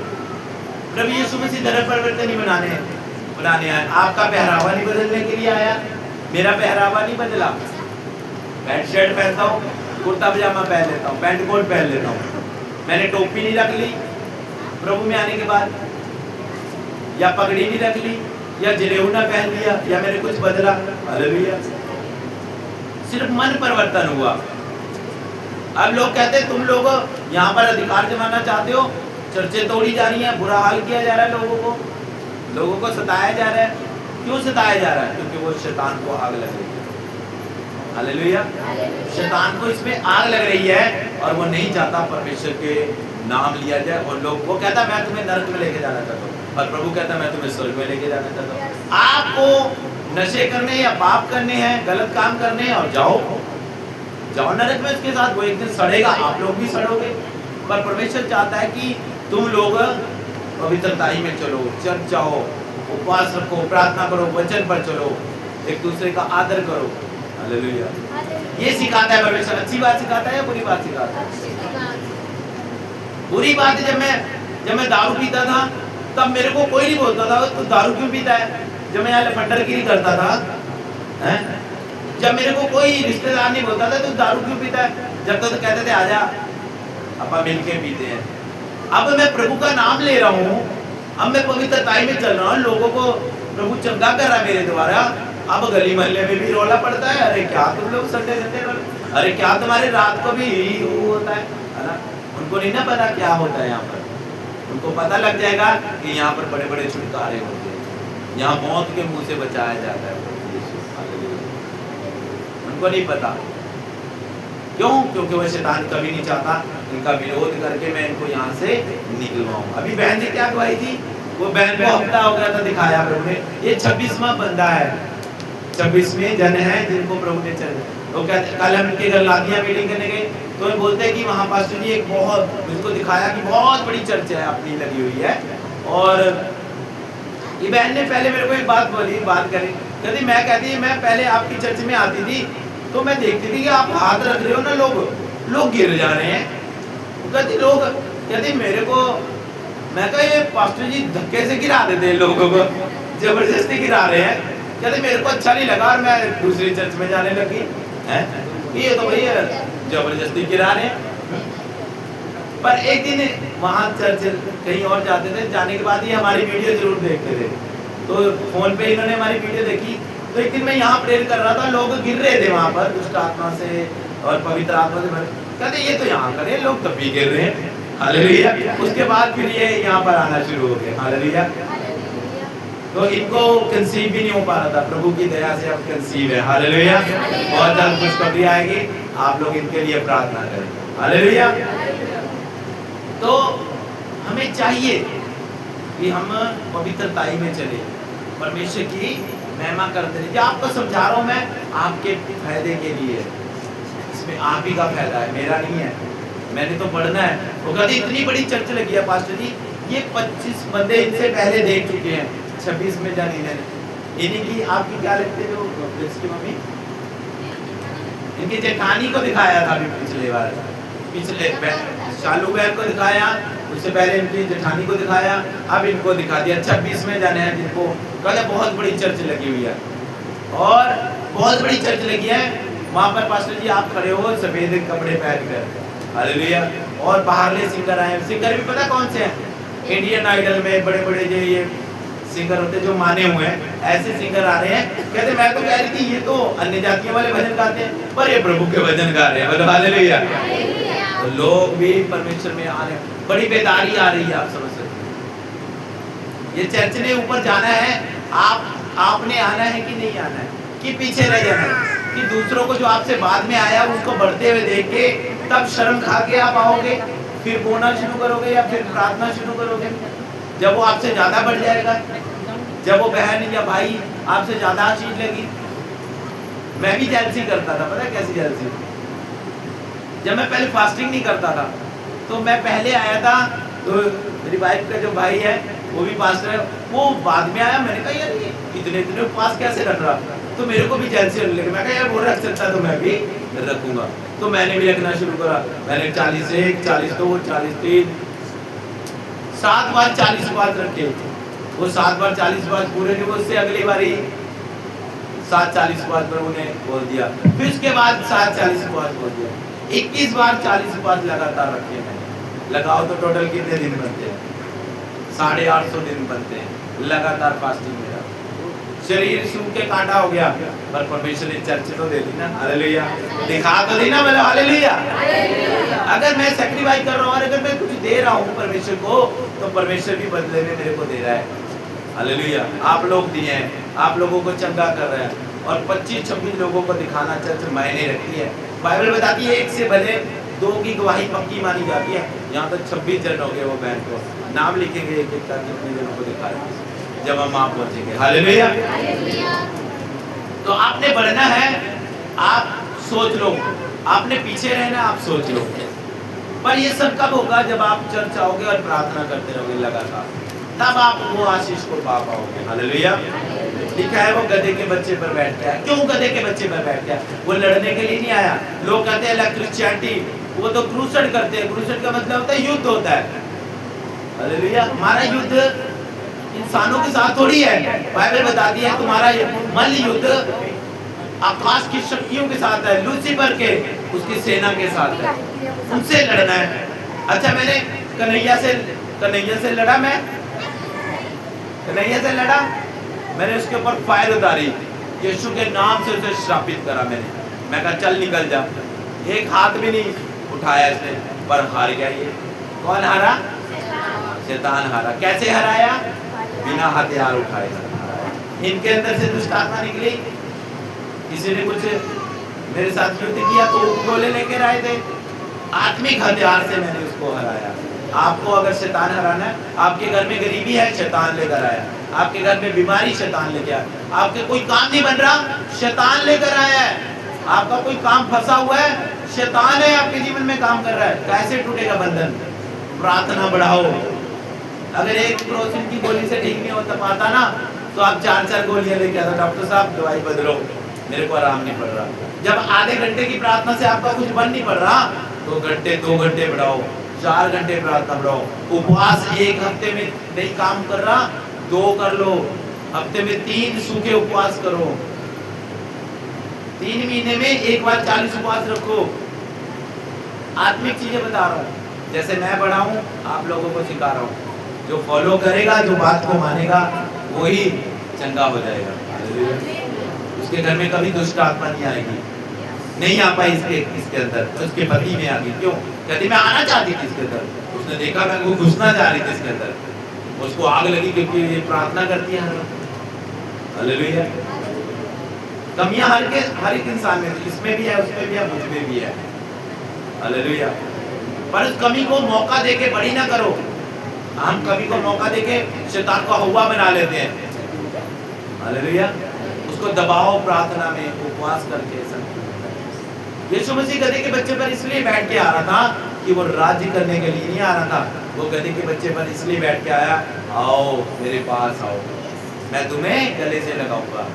प्रभु यीशु मसीह धर्म परिवर्तन नहीं बनाने आया। आपका पहरावा नहीं बदलने के लिए आया, मेरा पहरावा नहीं बदला। पैंट शर्ट पहनता हूँ, कुर्ता पजामा पहन लेता हूँ, पैंट कोट पहन लेता हूँ, मैंने टोपी नहीं रख ली प्रभु में आने के बाद, या पगड़ी नहीं रख ली, या जलेऊना पहन लिया, या मैंने कुछ बदला। हालेलुया। सिर्फ मन परिवर्तन हुआ। अब लोग कहते हैं तुम लोग यहाँ पर अधिकार जमाना चाहते हो, चर्चें तोड़ी जा रही हैं, बुरा हाल किया जा रहा है, लोगों को सताया जा रहा है। क्यों सताया जा रहा है? क्योंकि वो शैतान को आग लग रही है। हालेलुया। शैतान को इसमें आग लग रही है और वो नहीं चाहता परमेश्वर के नाम लिया जाए। और लोग, वो कहता मैं तुम्हें नरक में लेके जाना चाहता हूँ, और प्रभु कहता मैं तुम्हें स्वर्ग में लेके जाना चाहता हूँ। आपको नशे करने या पाप करने हैं, गलत काम करने हैं, और जाओ नरक में उसके साथ। वो एक दिन सड़ेगा, आप लोग भी सड़ोगे। पर परमेश्वर चाहता है कि तुम लोग पवित्रताई में चलो, चर्च जाओ, उपवास रखो, प्रार्थना करो, वचन पर चलो, एक दूसरे का आदर करो। हालेलुया। ये सिखाता है परमेश्वर। अच्छी बात सिखाता है या बुरी बात सिखाता है? बुरी बात है, जब मैं दारू पीता था तब मेरे को कोई नहीं बोलता था तो दारू क्यों पीता है। जब मैं यहाँ लफंडरगिरी करता था, जब मेरे को कोई रिश्तेदार नहीं बोलता था तो दारू क्यों पीता है। जब तक तो कहते थे आजा अपन मिलके पीते हैं। अब मैं प्रभु का नाम ले रहा हूँ, अब मैं पवित्रताई में चल रहा हूँ, लोगों को प्रभु चंगा कर रहा है मेरे द्वारा। अब गली मोहल्ले में भी रौला पड़ता है, अरे क्या तुम लोग संडे अरे क्या तुम्हारे रात को भी होता है ना। उनको नहीं ना पता क्या होता है यहाँ पर। उनको पता लग जाएगा कि यहाँ पर बड़े बड़े छुटकारे होते हैं, यहाँ मौत के मुंह से बचाया जाता है। उनको नहीं पता। क्यों? क्योंकि वह शैतान कभी नहीं चाहता इनका विरोध करके मैं इनको यहाँ से निकलवाऊं। अभी बहन ने क्या गवाही थी? वो बहन को हफ्ता हो गया था, दिखाया प्रभु ने। ये 26वां बंदा है, 26वें जन है जिनको प्रभु ने चल। तो कहते कल हम इनके घर लादिया मीटिंग करने गए तो बोलते हैं कि वहाँ पास्टर जी एक बहुत, मुझको दिखाया कि बहुत बड़ी चर्च है अपनी लगी हुई है। और ये बहन ने पहले मेरे को एक बात बोली, बात करी, कहती मैं कहती मैं पहले आपकी चर्च में आती थी तो मैं देखती थी कि आप हाथ रख रहे हो ना, लोग गिर जा रहे हैं। कहती लोग, कहती मेरे को, मैं कहा ये पास्टर जी धक्के से गिरा देते हैं लोगों को, जबरदस्ती गिरा रहे हैं। कहते मेरे को अच्छा नहीं लगा और मैं दूसरी चर्च में जाने लगी। ये तो भैया जबरदस्ती गिरा रहे हैं। पर एक दिन वहाँ चर्च कहीं और जाते थे, जाने के बाद ही हमारी वीडियो जरूर देखते थे। तो फोन पे इन्होंने हमारी वीडियो देखी। तो एक दिन मैं यहाँ प्रेयर कर रहा था, लोग गिर रहे थे वहाँ पर दुष्ट आत्मा से और पवित्र आत्मा से भरे। कहते ये तो यहाँ करे, लोग तब भी गिर रहे हैं। हालेलुया। उसके बाद फिर ये यहाँ पर आना शुरू हो गए। हालेलुया। तो इनको कंसीव भी नहीं हो पा रहा था, प्रभु की दया से अब कंसीव है। हालेलुया। बहुत जल्द खुशखबरी आएगी, आप लोग इनके लिए प्रार्थना करें। हालेलुया। तो हमें चाहिए कि हम पवित्रताई में चले, परमेश्वर की महिमा करते रहिए। आपको समझा रहा हूँ मैं, आपके फायदे के लिए। इसमें आप ही का फायदा है, मेरा नहीं है। मैंने तो बढ़ना है। वो कहती इतनी बड़ी चर्च लगी है पास्टर जी, ये 25 बंदे इनसे पहले देख चुके हैं, 26 में जानी इन्हें। इन्हीं की आपकी क्या लगते जो इसकी मम्मी, इनकी जेठानी को दिखाया था अभी पिछले बार, पिछले शालू बहन को दिखाया, उससे पहले इनकी जेठानी को दिखाया, अब इनको दिखा दिया। 26 में जाने हैं जिनको कहते बहुत बड़ी चर्च लगी हुई है। और बहुत बड़ी चर्च लगी है, वहाँ पर पास्टर जी आप खड़े हो सफेद कपड़े पहन कर। हालेलुया। और बाहरले सिंगर आए, सिंगर भी पता कौन से हैं? इंडियन आइडल में बड़े बड़े जो ये सिंगर होते जो माने हुए हैं, ऐसे सिंगर आ रहे हैं। कहते मैं तो कह रही थी ये तो अन्य जातियों वाले भजन गाते हैं, पर ये प्रभु के भजन गा रहे हैं। हालेलुया। तो लोग भी परमेश्वर में आ रहे हैं, बड़ी बेदारी आ रही है। आप समझ सकते, ये चर्च ने ऊपर जाना है, आपने आना है कि नहीं आना है, कि पीछे रह जाना है, कि दूसरों को जो आपसे बाद में आया उसको बढ़ते हुए देख के तब शर्म खा के आप आओगे, फिर बोलना शुरू करोगे या फिर प्रार्थना शुरू करोगे। जब वो आपसे ज्यादा बढ़ जाएगा, जब वो बहन या भाई आपसे ज्यादा चीज लगी। मैं भी जेलसी करता था, पता है कैसी जेलसी? जब मैं पहले फास्टिंग नहीं करता था तो मैं पहले आया था, तो मेरी वाइफ का जो भाई है वो भी पास्टर है, वो बाद में आया। मैंने कहा यार ये इतने इतने उपवास कैसे रख रहा, तो मेरे को भी जेलसी होने लगी। मैं कहा यार वो रख सकता तो मैं भी रखूंगा, तो मैंने भी रखना शुरू करा। मैंने 41, 42, 43, 7 बार 40 उपवास रखे। वो 7 बार 40 उपवास पूरे नहीं, उससे अगली बारी 7 40 उपवास पर उन्हें बोल दिया, फिर उसके बाद 7 40 उपवास बोल दिया। 21 बार 40 उपवास लगातार रखे मैंने। लगाओ तो टोटल कितने दिन बनते हैं? 850 दिन बनते हैं लगातार फास्टिंग मेरा। शरीर सूख के कांटा हो गया, पर परमेश्वर ने चर्च तो दे दी ना, हालेलुया, दिखा तो दी ना, मतलब हालेलुया। अगर मैं सैक्रिफाइस कर रहा हूँ और अगर मैं कुछ दे रहा हूँ परमेश्वर को, तो परमेश्वर भी बदले में मेरे को दे रहा है, हालेलुया। आप लोग दिए हैं, आप लोगों को चंगा कर रहे हैं, और 25-26 लोगों को दिखाना चर्च मायने रखती है। बाइबल बताती है 1 से भले 2 की गवाही पक्की मानी जाती है। यहाँ तक 26 जन हो गए, वो बहन को नाम लिखेंगे एक एक करके, कितने जनों को दिखाए जब हम वहां पहुंचेंगे, हालेलुया। तो आपने बढ़ना है, आप सोच लो, आपने पीछे रहना, आप सोच लो। पर ये सब कब होगा? जब आप चर्च आओगे और प्रार्थना करते रहोगे लगातार, तब आप वो आशीष को पा पाओगे, हालेलुया। लिखा है वो गधे के बच्चे पर बैठ गया। क्यों गधे के बच्चे पर बैठ गया? वो लड़ने के लिए नहीं आया। लोग कहते हैं क्रिश्चियनिटी, वो तो क्रूसेड करते हैं। क्रूसेड का मतलब होता है युद्ध होता है, हालेलुया। हमारा युद्ध इंसानों के साथ थोड़ी है। बाइबल बताती है तुम्हारा मल्ल युद्ध आकाश की शक्तियों के साथ है, लूसीफर के, उसकी सेना के साथ है, उनसे लड़ना है। अच्छा, मैंने कन्हैया से लड़ा, मैं कन्हैया से लड़ा, मैंने उसके ऊपर फायर उतारी, यीशु के नाम से उसे श्रापित करा मैंने। मैं कहा चल निकल जा, एक हाथ भी नहीं उठाया इसने, पर हार गया ये। कौन हारा? शैतान हारा। कैसे हराया? बिना हथियार उठाए। इनके अंदर से दुष्ट आत्मा निकली, किसी ने कुछ मेरे साथ युद्ध किया तो गोले लेकर आए थे, आत्मिक हथियार से मैंने उसको हराया। आपको अगर शैतान हराना है, आपके घर में गरीबी है, शैतान लेकर आया। आपके घर में बीमारी, शैतान लेकर आया। आपके कोई काम नहीं बन रहा, शैतान लेकर आया है। आपका कोई काम फंसा हुआ है, शैतान है आपके जीवन में काम कर रहा है। कैसे टूटेगा बंधन? प्रार्थना बढ़ाओ। अगर एक क्रोसिन की गोली से ठीक नहीं होता पाता ना, तो आप 4-4 गोलियां लेके आता, डॉक्टर साहब दवाई बदलो, मेरे को आराम नहीं पड़ रहा। जब आधे घंटे की प्रार्थना से आपका कुछ बन नहीं पड़ रहा, 2 घंटे 2 घंटे बढ़ाओ, 4 घंटे प्रार्थना बढ़ाओ। उपवास 1 हफ्ते में नहीं काम कर रहा, 2 कर लो। हफ्ते में 3 सूखे उपवास करो। 3 महीने में 1 बार 40 उपवास रखो। आत्मिक चीजें बता रहा हूँ, जैसे मैं बढ़ा हूँ आप लोगों को सिखा रहा हूँ। जो फॉलो करेगा, जो बात को मानेगा, वही चंगा हो जाएगा। उसके घर में कभी दुष्ट आत्मा नहीं आएगी, नहीं आ पाई इसके अंदर, तो उसके पति में आ गई। क्यों? कहती मैं आना चाहती थी इसके अंदर, उसने देखा मैं वो घुसना चाह रही थी इसके अंदर, उसको आग लगी क्योंकि ये प्रार्थना करती है। हालेलुया। कमियां हर एक इंसान में, इसमें भी है, उसमें भी है, मुझमें भी है, हालेलुया। पर उस कमी को मौका देके बड़ी ना करो। हम कभी को मौका देके शैतान को हवा बना लेते हैं, हालेलुया। उसको दबाओ प्रार्थना में, उपवास करके। यीशु मसीह गधे के बच्चे पर इसलिए बैठ के आ रहा था कि वो राज्य करने के लिए नहीं आ रहा था। वो गधे के बच्चे पर इसलिए बैठ के आया, आओ मेरे पास आओ, मैं तुम्हें गले से लगाऊंगा,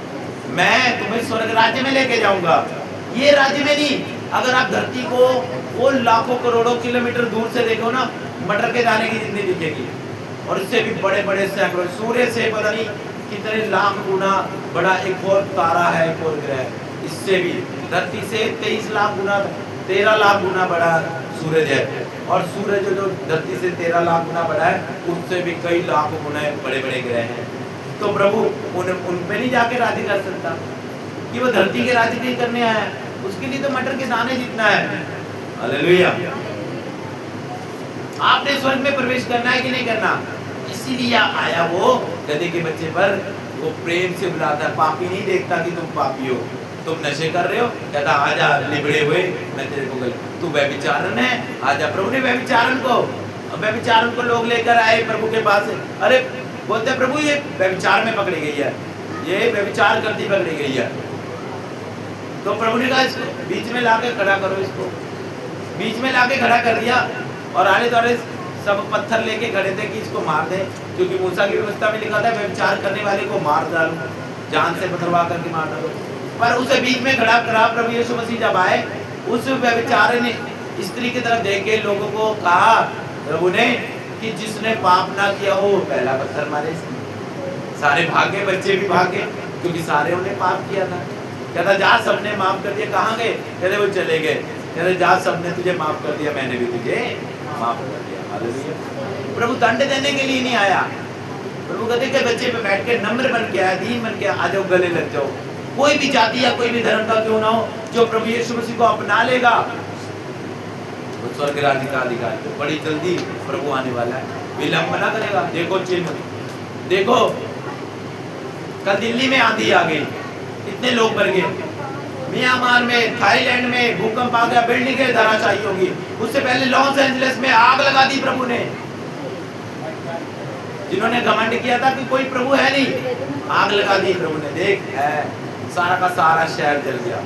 मैं तुम्हें स्वर्ग राज्य में लेके जाऊंगा। ये राज्य में नहीं। अगर आप धरती को वो लाखों करोड़ों किलोमीटर दूर से देखो ना, मटर के दाने की जितनी दिखेगी, और इससे भी बड़े बड़े सैकड़ों, सूर्य से पता नहीं कितने लाख गुना बड़ा एक और तारा है, एक और ग्रह, इससे भी धरती से 23 लाख गुना, 13 लाख गुना बड़ा सूरज है। और सूरज जो धरती से 13 लाख गुना बड़ा है, उससे भी कई लाख गुना बड़े बड़े ग्रह हैं। तो प्रभु उन पे नहीं जाके राज्य कर सकता कि वो धरती के राज्य नहीं करने आया है, उसके लिए तो मटर के दाने जितना है। हालेलुया। आपने स्वर्ग में प्रवेश करना है कि नहीं करना? इसीलिए आया वो गधे के बच्चे पर, वो प्रेम से बुलाता है। पापी नहीं देखता कि तुम पापी हो, तुम नशे कर रहे हो, कहता आजा लिबड़े हुए, मैं तेरे को तू व्यभिचारन है, आजा। प्रभु ने व्यभिचारन को अब व्यभिचार उनको लोग लेकर आए प्रभु के पास। अरे बोलते प्रभु ये व्यभिचार में पकड़ी गई है, ये व्यभिचार करती पकड़ी गई है। तो प्रभु ने कहा इसको बीच में लाके खड़ा करो, इसको बीच में लाके खड़ा कर दिया। और आले द्वारे सब पत्थर लेके खड़े थे कि इसको मार दे, क्योंकि मूसा की व्यवस्था में लिखा था व्यभिचार करने वाले को मार डालो, जान से पथरवा करके मार डालो। पर उसे बीच में खड़ा करा। प्रभु यीशु मसीह जब आए, उस व्यभिचारी ने स्त्री की तरफ देख के लोगों को कहा प्रभु ने कि जिसने पाप ना किया हो पहला पत्थर मारे। सारे भागे, बच्चे भी भागे, क्योंकि सारे उन्हें पाप किया था। कहता जा सबने माफ कर दिया। कहाँ गए? कहते वो चले गए। कहते जा सबने तुझे माफ कर दिया, मैंने भी तुझे माफ कर दिया। हालेलुया। प्रभु दंड देने के लिए नहीं आया। प्रभु कहते के बच्चे पे बैठ के नम्र बन के आया, दीन बन के आ जाओ, गले लग जाओ। कोई भी जाति या कोई भी धर्म का क्यों ना हो, जो प्रभु यीशु मसीह को अपना लेगा वो स्वर्ग राज्य का अधिकारी। तो बड़ी जल्दी प्रभु आने वाला है, विलंब ना करेगा। देखो चिन्ह, देखो कल दिल्ली में आंधी आ गई, कितने लोग मर गए। म्यांमार में, थाईलैंड में भूकंप आ गया, बिल्डिंगें धराशायी होगी। उससे पहले लॉस एंजलिस में आग लगा दी प्रभु ने। जिन्होंने घमंड किया था कि कोई प्रभु है नहीं, आग लगा दी प्रभु ने। देख है, सारा का सारा शहर जल गया।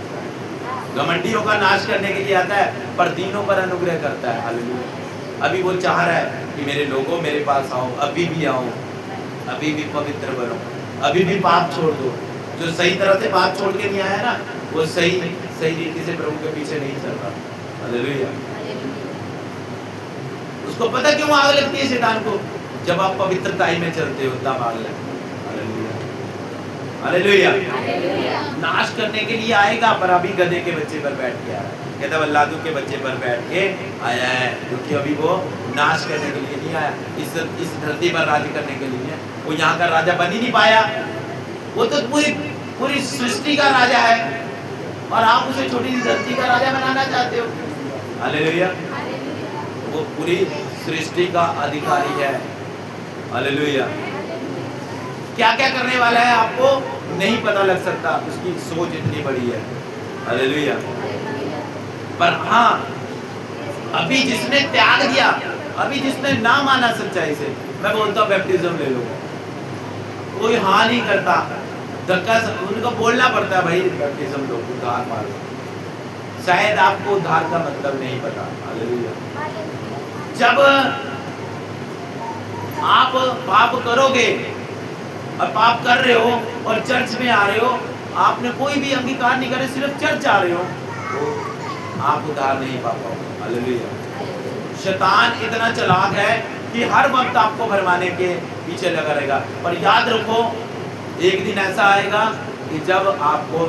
घमंडियों का नाश करने के लिए आता है, पर दीनों पर अनुग्रह करता है। हालेलुया। अभी वो चाह रहा है कि मेरे लोगों मेरे पास आओ, अभी भी आओ, अभी भी पवित्र बनो, अभी भी पाप छोड़ दो। जो सही तरह से पाप छोड़ के नहीं आया ना, वो सही रीति से प्रभु के पीछे नहीं चल रहा। हालेलुया। उसको पता क्यों आग लगती है शैतान को? जब आप पवित्रताई में चलते हो तब आग लगती है। हालेलुया। नाश करने के लिए आएगा, पर अभी गधे के बच्चे पर बैठ के आया है। कहता वल्लादू के बच्चे पर बैठ के आया है, क्योंकि अभी वो नाश करने के लिए नहीं आया, इस धरती पर राज्य करने के लिए। वो यहाँ का राजा बन ही नहीं पाया। वो तो पूरी सृष्टि का राजा है, और आप उसे छोटी सी धरती का राजा बनाना चाहते हो। हालेलुया। वो पूरी सृष्टि का अधिकारी है। हालेलुया। क्या क्या करने वाला है आपको नहीं पता लग सकता, उसकी सोच इतनी बड़ी है। हालेलुया। पर हाँ, अभी जिसने त्याग दिया, अभी जिसने ना माना सच्चाई से, मैं बोलता हूँ बैप्टिज्म ले लो। कोई हाँ नहीं करता, धक्का उनको बोलना पड़ता है, भाई बैप्टिज्म लो, उद्धार पालो। शायद आपको उद्धार का मतलब नहीं पता। हालेलुया। जब आप पाप करोगे और पाप कर रहे हो और चर्च में आ रहे हो, आपने कोई भी अंगीकार नहीं करे, सिर्फ चर्च आ रहे हो, तो आप उद्धार नहीं पा पाओगे। हालेलुया। शैतान इतना चालाक है कि हर वक्त आपको भरमाने के पीछे लगा रहेगा। पर याद रखो, एक दिन ऐसा आएगा कि जब आपको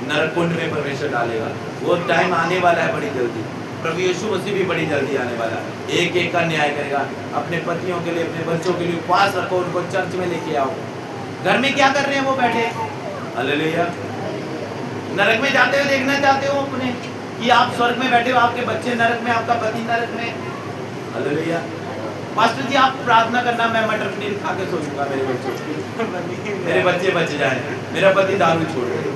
नरकुंड में प्रवेश डालेगा। वो टाइम आने वाला है बड़ी जल्दी। प्रभु यीशु मसीह भी बड़ी जल्दी आने वाला है। एक एक का न्याय करेगा। अपने पतियों के लिए, अपने बच्चों के लिए उपवास रखो, उनको चर्च में लेके आओ। घर में क्या कर रहे हैं वो बैठे? हालेलुया। नरक में जाते हुए देखना चाहते हो अपने कि आप स्वर्ग में बैठे हो, आपके बच्चे नरक में, आपका पति नरक में? हालेलुया। मास्टर जी आप प्रार्थना करना, मैं मटर पनीर खा के सो जाऊंगा, मेरे बच्चे बच जाए, मेरा पति दारू छोड़ दे।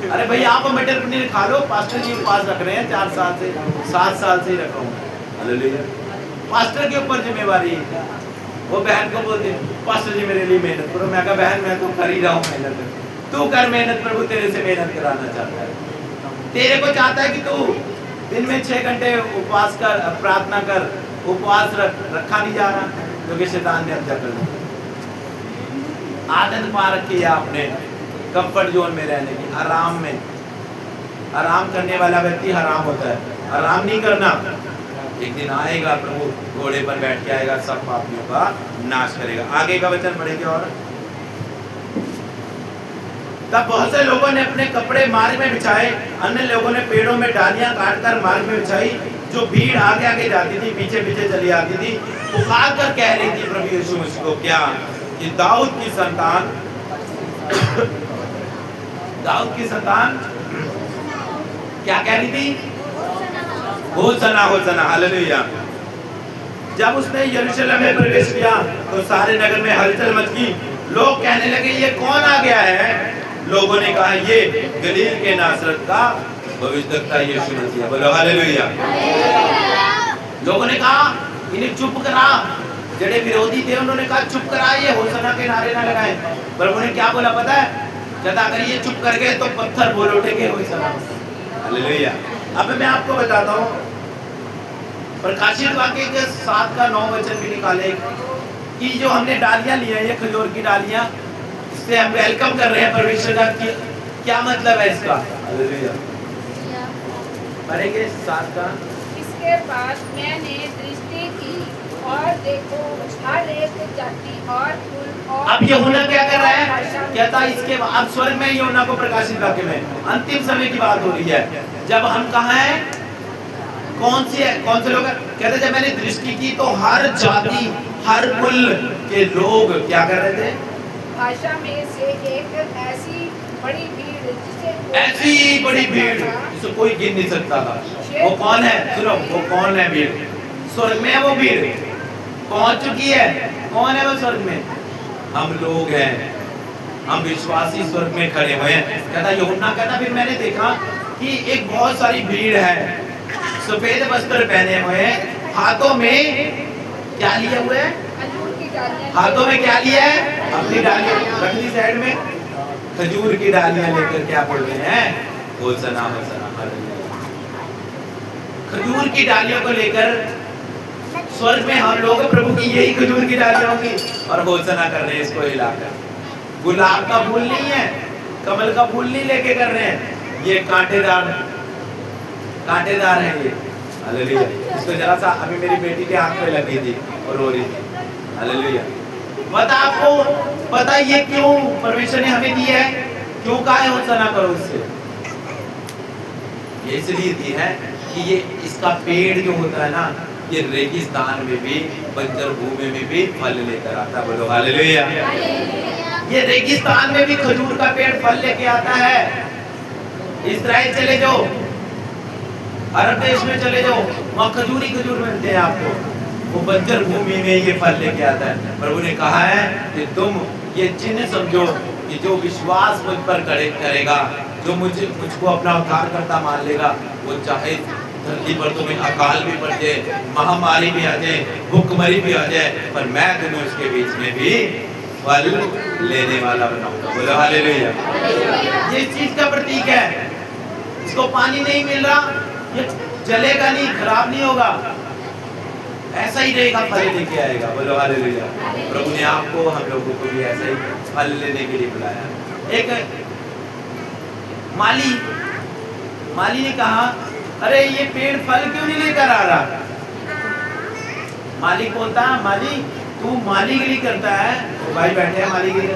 अरे भैया आप मटर पनीर खा लो, पास्टर जी उपवास रख रहे हैं 4 साल से, 7 साल से ही रख रहा हूँ। हालेलुया। पास्टर के ऊपर जिम्मेवारी है। वो बहन को बोलते पास्टर जी मेरे लिए मेहनत करो। मैं कहा बहन मैं तो कर ही रहा हूँ मेहनत, तू कर मेहनत, प्रभु तेरे से मेहनत कराना चाहता है। तेरे को चाहता है कि तू दिन में 6 घंटे उपवास कर, प्रार्थना कर, उपवास रखा नहीं जा रहा, क्योंकि शैतान ने हत्या कर दी। आदत पा रखी है आपने कंफर्ट जोन में रहने की, आराम में। आराम करने वाला व्यक्ति हराम होता है। आराम नहीं करना। एक दिन आएगा प्रभु, घोड़े पर बैठ के आएगा, सब पापियों का नाश करेगा। आगे का वचन पढ़ेंगे। और तब बहुत से लोगों ने अपने कपड़े मार्ग में बिछाए, अन्य लोगों ने पेड़ों में डालियां काटकर मार्ग में बिछाई। जो भीड़ आगे आगे जाती थी, पीछे पीछे चली आती थी, पुकार कर कह रही थी प्रभु यीशु मसीह को, क्या कि दाऊद की संतान क्या कह रही थी? होसना होसना। हालेलुया। जब उसने यरूशलेम में प्रवेश किया तो सारे नगर में हलचल मच गई। लोग कहने लगे ये कौन आ गया है? लोगों ने कहा ये गलील के नासरत का भविष्यद्वक्ता यीशु मसीह। बोलो हालेलुया। लोगों ने कहा इन्हें चुप करा। जेड़े विरोधी थे उन्होंने कहा चुप करा, ये होसना के नारे ना लगाए। प्रभु ने क्या बोला पता है? कहता अगर ये चुप कर गए तो पत्थर बोल उठेंगे होसना। हालेलुया। अब मैं आपको बताता हूँ, प्रकाशित वाक्य के 7 का 9 वचन भी निकाले कि जो हमने डालियां ली है, ये खजूर की डालियां, इससे हम वेलकम कर रहे हैं परमेश्वर का। क्या मतलब है इसका? हालेलुया। पढ़ेंगे 7 का। इसके बाद मैंने दृष्टि की और देखो हर एक जाति और कुल और अब यूहन्ना क्या कर रहा है? कहता इसके अब स्वर्ग में यूहन्ना को प्रकाशित वाक्य में अंतिम समय की बात हो रही है। जब हम कहाँ हैं? कौन से लोग? कहते जब मैंने दृष्टि की तो हर जाति हर कुल के लोग क्या कर रहे थे? भाषा में से एक ऐसी बड़ी भीड़ जिसे कोई गिन नहीं सकता था। वो कौन है? सुनो, वो कौन है? भीड़ स्वर्ग में है। वो भीड़ पहुंच चुकी है। कौन है वो स्वर्ग में? हम लोग हैं, हम विश्वासी स्वर्ग में खड़े हुए हैं। कहता यूहन्ना कहता फिर मैंने देखा कि एक बहुत सारी भीड़ है, सफेद वस्त्र पहने हुए, हाथों में क्या लिए हुए हैं? हाथों में क्या लिया है? अपनी डालियां रख दी साइड में, खजूर की डालियां लेकर क्या बोल रहे हैं? होसना होसना। खजूर की डालियों को लेकर स्वर्ग में हम लोग प्रभु की यही खजूर की डालियां होंगी और होसना कर रहे हैं इसको हिलाकर। गुलाब का फूल नहीं है, कमल का फूल नहीं लेके कर रहे हैं, ये कांटेदार है ये। हालेलुया। इसको जरा सा अभी मेरी बेटी के आंख पे लगी थी और रो रही थी। हालेलुया। बता आपको पता ये क्यों परमेश्वर ने हमें दी है? क्यों कहा है होसना करो इससे? ये इसलिए दी है कि ये इसका पेड़ जो होता है ना, ये रेगिस्तान में भी बंजर भूमि में भी फल लेकर आता है। बोलो हालेलुया। ये रेगिस्तान में भी खजूर का पेड़ फल लेके आता है। इस्राएल चले जाओ, अरब देश में चले जाओ, वहाँ खजूर मिलते हैं आपको। वो बंजर भूमि में ये फल लेके आता है। प्रभु ने कहा है कि तुम ये चिन्ह समझो कि जो विश्वास मुझ पर करेगा, जो मुझको अपना उद्धारकर्ता मान लेगा, वो चाहे धरती पर तुम्हें अकाल भी पड़ जाए, महामारी भी आ जाए, भूखमरी भी आ जाए, पर मैं तुम्हें उसके बीच में भी फल लेने वाला बनाऊंगा। बोलो हालेलुया। ये इस चीज का प्रतीक है। इसको पानी नहीं मिल रहा, ये जलेगा नहीं, खराब नहीं होगा, ऐसा ही रहेगा, फल लेके आएगा। बोलो हालेलुया। प्रभु ने आपको हम लोगों को भी ऐसे ही फल लेने के लिए बुलाया। एक माली ने कहा अरे ये पेड़ फल क्यों नहीं लेकर आ रहा? मालिक बोलता है माली तू मालीगिरी करता है। तो भाई बैठे हैं मालीगिरी।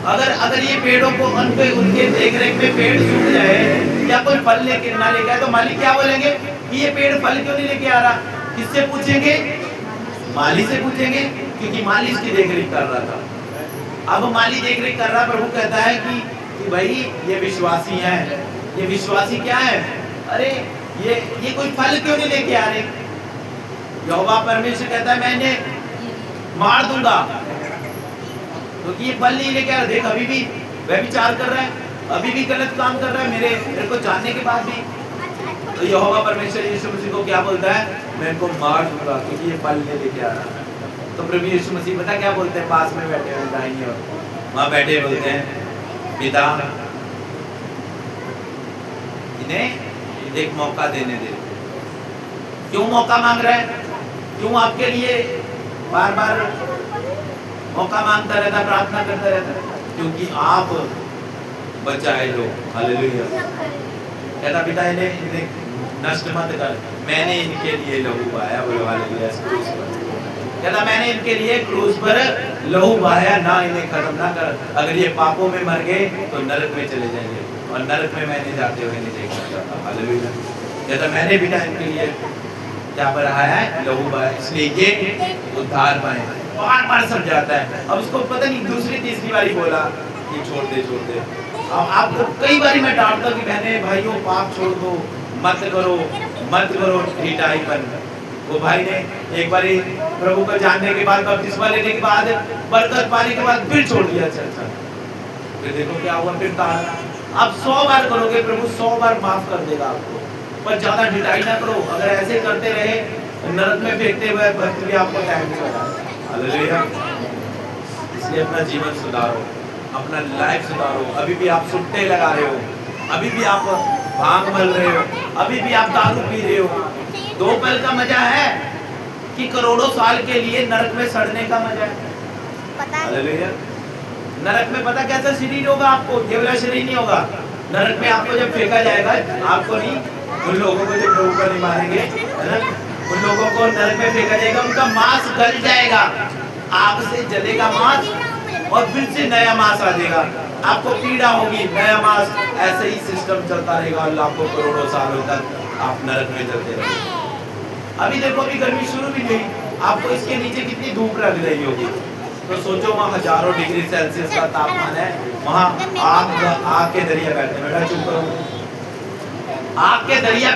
अगर ये पेड़ों को उनके देख रेख में पेड़ सूख जाए या कोई फल लेके ना लेके आए तो मालिक क्या बोलेंगे कि ये पेड़ फल क्यों नहीं लेके आ रहा? किससे पूछेंगे? माली से पूछेंगे, क्योंकि माली इसकी देख रेख कर रहा था। अब माली देख रेख कर रहा, प्रभु कहता है कि भाई ये विश्वासी है। ये विश्वासी क्या है? अरे ये कोई फल क्यों नहीं लेके आ रहे? यहोवा परमेश्वर कहता है मैं मार दूंगा क्योंकि ये फल नहीं लेके आ रहा। देख अभी भी व्यभिचार कर रहा है, अभी भी गलत काम कर रहा है मेरे को जानने के बाद भी। तो यहोवा परमेश्वर यीशु मसीह को क्या बोलता है? मैं इनको मार दूंगा क्योंकि ये फल नहीं लेके आ रहा। तो प्रभु यीशु मसीह पता क्या बोलते हैं? पास में बैठे हैं दाहिनी ओर, वहां बैठे बोलते हैं पिता इन्हें एक मौका देने दे। क्यों मौका मांग रहा है? क्यों आपके लिए बार बार मौका मांगता रहता, प्रार्थना करता रहता? क्योंकि आप बचाए लो। हालेलुया। कहता पिता इन्हें नष्ट मत कर, मैंने इनके लिए लहू बहाया। बोलो हालेलुया। कहता मैंने इनके लिए क्रूस पर लहू बहाया, ना इन्हें खत्म ना कर। अगर ये पापों में मर गए तो नरक में चले जाएंगे और नरक में मैंने जाते हुए नहीं देखना चाहता। हालेलुया। कहता मैंने बेटा इनके लिए क्या बढ़ाया है? लहू बहाया, इसलिए ये उद्धार पाए। बार बार सब जाता है। अब उसको पता नहीं दूसरी तीसरी बारी बोला कि छोड़ दे। अब आपको कई बारी मैं डांटता कि बहने भाइयों पाप छोड़ दो, मत करो ढिठाईपन। वो भाई ने एक बारी प्रभु को जानने के बाद, बपतिस्मा लेने के बाद, बरकत पाने के बाद फिर छोड़ दिया चर्चा। फिर देखो क्या हुआ, फिर ताड़ा। आप 100 बार करोगे प्रभु 100 बार माफ कर देगा आपको, पर ज्यादा ढिठाई ना करो। अगर ऐसे करते रहे नरक में फेंकते हुए भक्त भी आपको टाइम नहीं लगा। हालेलुया। इसलिए अपना जीवन सुधारो, अपना लाइफ सुधारो। अभी भी आप सुट्टे लगा रहे हो, अभी भी आप भांग मल रहे हो, अभी भी आप दारू पी रहे हो, 2 पल का मजा है कि करोड़ों साल के लिए नरक में सड़ने का मजा है। हालेलुया। नरक में पता कैसा शरीर होगा आपको? ये वाला शरीर नहीं होगा। नरक में आपको जब फेंका जाएगा, आपको नहीं, उन लोगों को जो प्रभु पर नहीं मारेंगे, है ना, उन लोगों को नरक में फेंका जाएगा, उनका मांस गल जाएगा, आग से जलेगा मांस और फिर से नया मांस आ जाएगा, आपको पीड़ा होगी, नया मांस, ऐसे ही सिस्टम चलता रहेगा और लाखों करोड़ों सालों तक आप नरक में जलते रहेंगे। अभी देखो, अभी गर्मी शुरू भी हुई, आपको इसके नीचे कितनी धूप लग रही होगी, तो सोचो वहाँ हजारों डिग्री सेल्सियस का तापमान है, वहाँ आग के दरिया बैठे, बेटा चुप करो, आग के दरिया